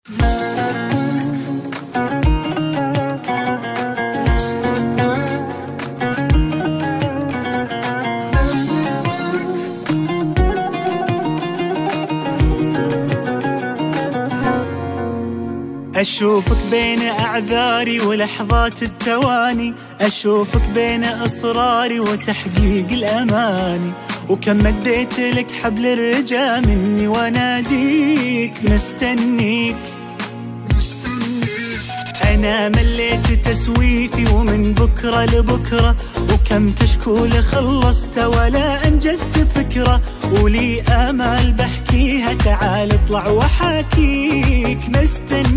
أشوفك بين أعذاري ولحظات التواني، أشوفك بين إصراري وتحقيق الأماني، وكم مديت لك حبل الرجا مني وأناديك مستنيك. أنا مليت تسويفي ومن بكرة لبكرة، وكم كشكول خلصت ولا أنجزت فكرة، ولي آمال بحكيها تعال اطلع وحاكيك مستنيك.